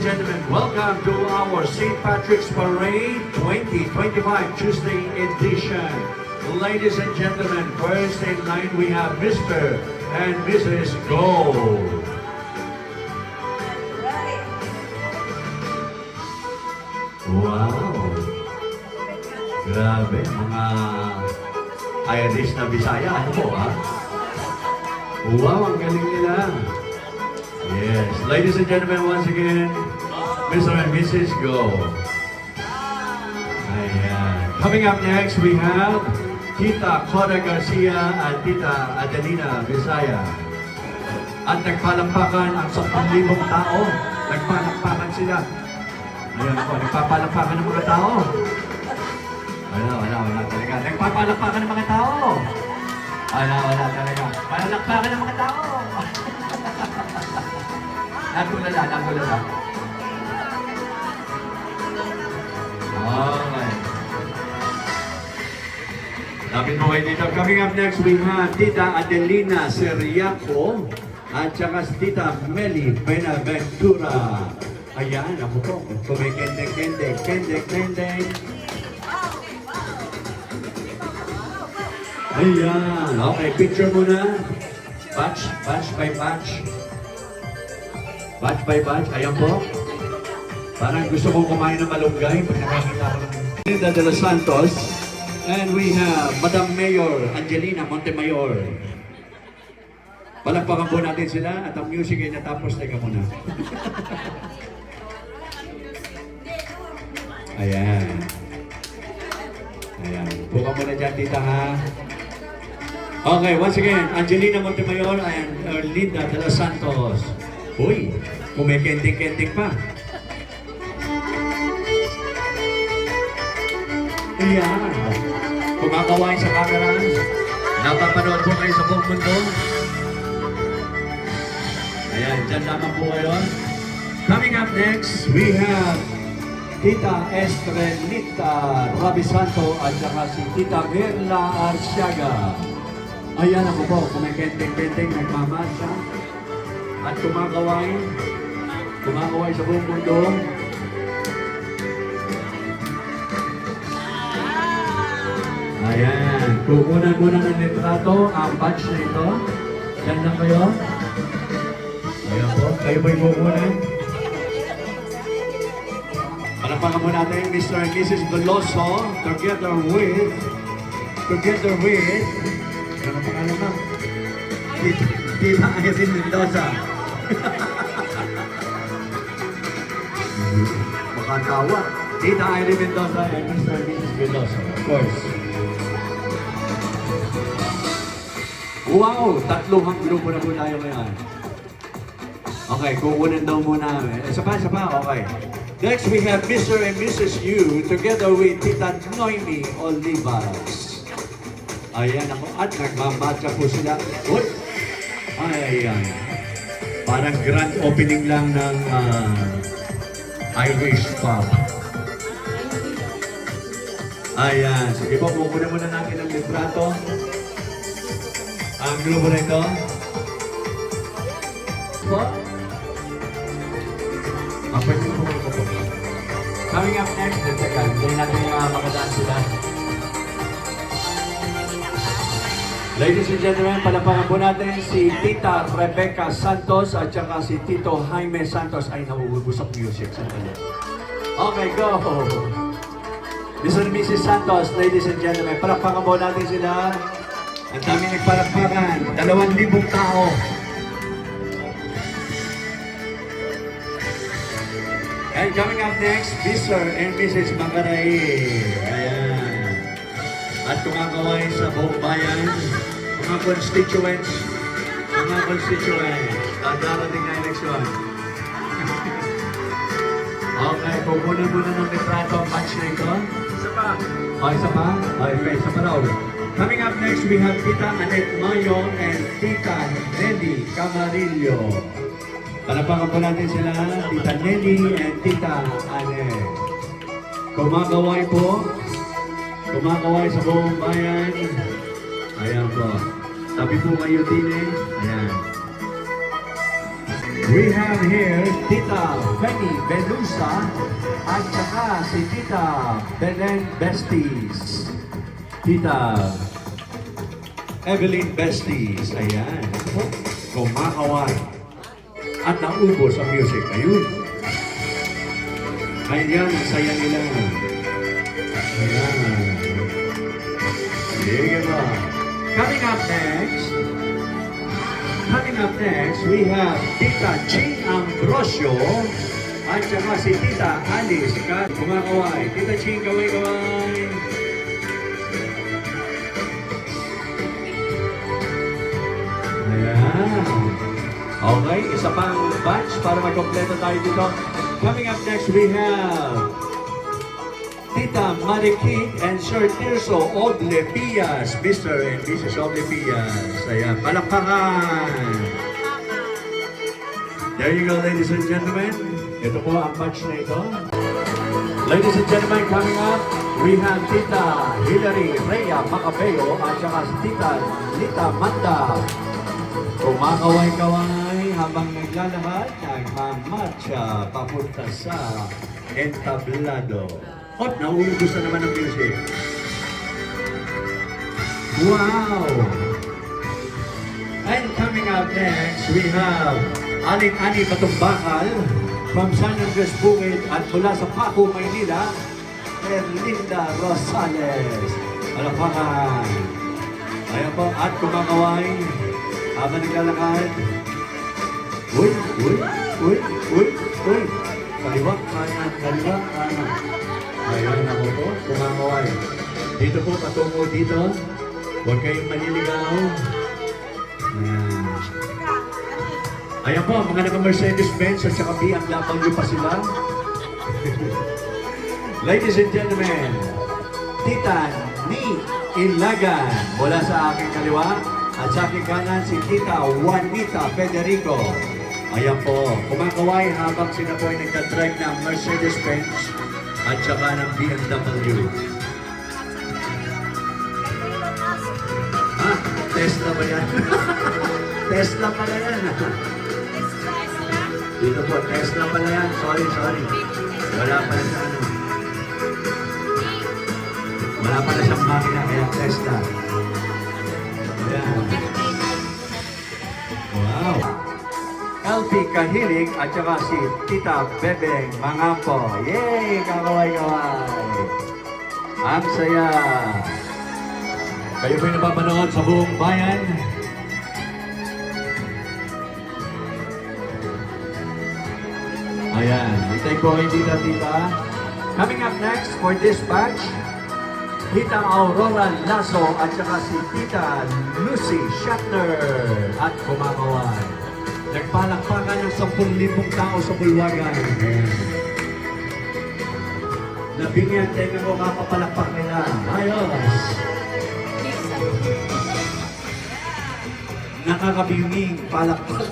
gentlemen, welcome to our St. Patrick's Parade 2025 Tuesday edition. Ladies and gentlemen, first in line we have Mr. and Mrs. Gold. Wow! Grabe, mga Irish na Bisaya. Ano po, ha? Wow, ang galing nila. Yes. Ladies and gentlemen, once again, Mr. and Mrs. Go. Ayan. Coming up next, we have Tita Cora Garcia at Tita Adelina Visaya. At nagpalampakan ang 10,000 tao. Nagpalampakan sila. Ayan po, nagpapalampakan ng mga tao. Wala talaga. Nagpapalampakan ng mga tao. Wala talaga. Palakpakan ng mga tao. Nagulala. Okay. Lapit mo kayo dito. Coming up next, we have Tita Adelina Seriaco at saka si Tita Meli Benaventura. Ayan, ako po. Kumikendek. Ayan. Okay, picture muna. Batch by batch. Batch by batch. Ayan po. Parang gusto kong kumain ng malunggay pag nakakita ko ng Linda de los Santos. And we have Madam Mayor Angelina Montemayor. Palakpakan po natin sila at ang music ay natapos. Teka muna. Ayan. Buka muna dyan, tita, ha? Okay, once again, Angelina Montemayor and Linda de los Santos. Uy, kumikending-kending pa. Ayan. Kumakawain sa camera. Napapanood po kayo sa buong mundo. Ayan, dyan lamang po kayo. Coming up next, we have Tita Estrelita Rabisanto at saka si Tita Merla Arsiaga. Ayan ako po, kumikending-kending, nagmamarcha at kumakaway sa buong mundo. Ayan, kukunan muna ng litrato ang batch na ito. Diyan lang kayo. Ayan po, kayo po'y kukunan. Palapakan mo natin Mr. and Mrs. Veloso together with ano pangalan mo? Tita Irene Mendoza. Makatawa. Tita Irene Mendoza and Mr. and Mrs. Veloso, of course. Wow! Tatlong grupo na po tayo ngayon. Okay, kukunin daw muna. Isa pa. Okay. Next, we have Mr. and Mrs. Yu together with Tita Noemi Olivas. Ayan ako. At nagmamatcha po sila. Uy! Ayan. Parang grand opening lang ng Irish pub. Ayan. Sige po, kukunin muna natin ang litrato. Ang grupo na ito. Po? Pwede po kayo po. Coming up next, hindi natin makadaan sila. Ladies and gentlemen, palapakan po natin si Tita Rebecca Santos at saka si Tito Jaime Santos. Ay, nauubos ang music. Sandali. Okay, go! Mr. and Mrs. Santos, ladies and gentlemen, palapakan po natin sila. Ang dami nagpalakpakan. 2,000 tao. And coming up next, Mr. and Mrs. Makaray. Ayan. At kumakaway sa buong bayan, mga constituents. Darating na eleksyon. Okay, pupunan muna ng litrato ang batch na ito. Isa pa. Okay, isa pa raw. Coming up next, we have Tita Annette Mayo and Tita Nelly Camarillo. Palapakan po natin sila, Tita Nelly and Tita Annette. Kumakaway sa buong bayan. Ayan po. Tabi po kayo din eh. Ayan. We have here Tita Benny Belusa at saka si Tita Belen Besties. Tita Evelyn Besties. Ayan. Kumakaway. At naubos ang music. Ayun. Ayan, ang saya nila. Ayan. Sige ba? Coming up next, we have Tita Ching Ambrosio at saka si Tita Alice kumakaway. Tita Ching, kaway-kaway. Ayan. Okay, isa pang batch para magkompleto tayo dito. Coming up next, we have Tita Marikit and Sir Tirso Oble Pias, Mr. and Mrs. Oble Pias. Ayan, palakpakan. There you go, ladies and gentlemen. Ito po ang batch na ito. Ladies and gentlemen, coming up, we have Tita Hilary Rhea Macabeo at saka si Tita Lita Manda. Kumakaway-kaway habang naglalakad, nagmamatcha papunta sa entablado. At nauubos na naman ang music. Wow! And coming up next, we have Aling Ani Batumbakal from San Andres Bukid at mula sa Paco, Maynila, Erlinda Rosales. Alapakan. Ayan po, at kumakaway habang naglalakad. Uy, uy, uy, uy, uy. Kaliwa, kanan, kaliwa, kanan. Ayan ako po, kumakaway. Dito po, patungo dito. Huwag kayong maniligaw. Ayan. Ayan po, mga naka-Mercedes-Benz at saka BMW pa sila. Ladies and gentlemen, Tita Ni Ilagan mula sa aking kaliwa at sa aking kanan si Tita Juanita Federico. Ayan po, kumakaway habang sila po ay nagdadrive ng Mercedes-Benz at saka ng BMW. Ah, Tesla ba yan? Tesla pala yan. Dito po, Tesla pala yan. Sorry. Wala pala sa ano. Wala pala siyang makina, kaya Tesla. Ayan. Wow. LP Kahilig at saka si Tita Bebeng Mangampo. Yay! Kakaway-kaway! Ang saya! Kayo po'y napapanood sa buong bayan. Ayan. Itay ko kay Tita. Coming up next for this batch, Tita Aurora Lasso at saka si Tita Lucy Shatner at kumakaway. Nagpalakpakan ng 10,000 tao sa Bulwagan. Nabingyan, tingnan mo kapapalakpak nila. Ayos! Nakakabinging palakpak.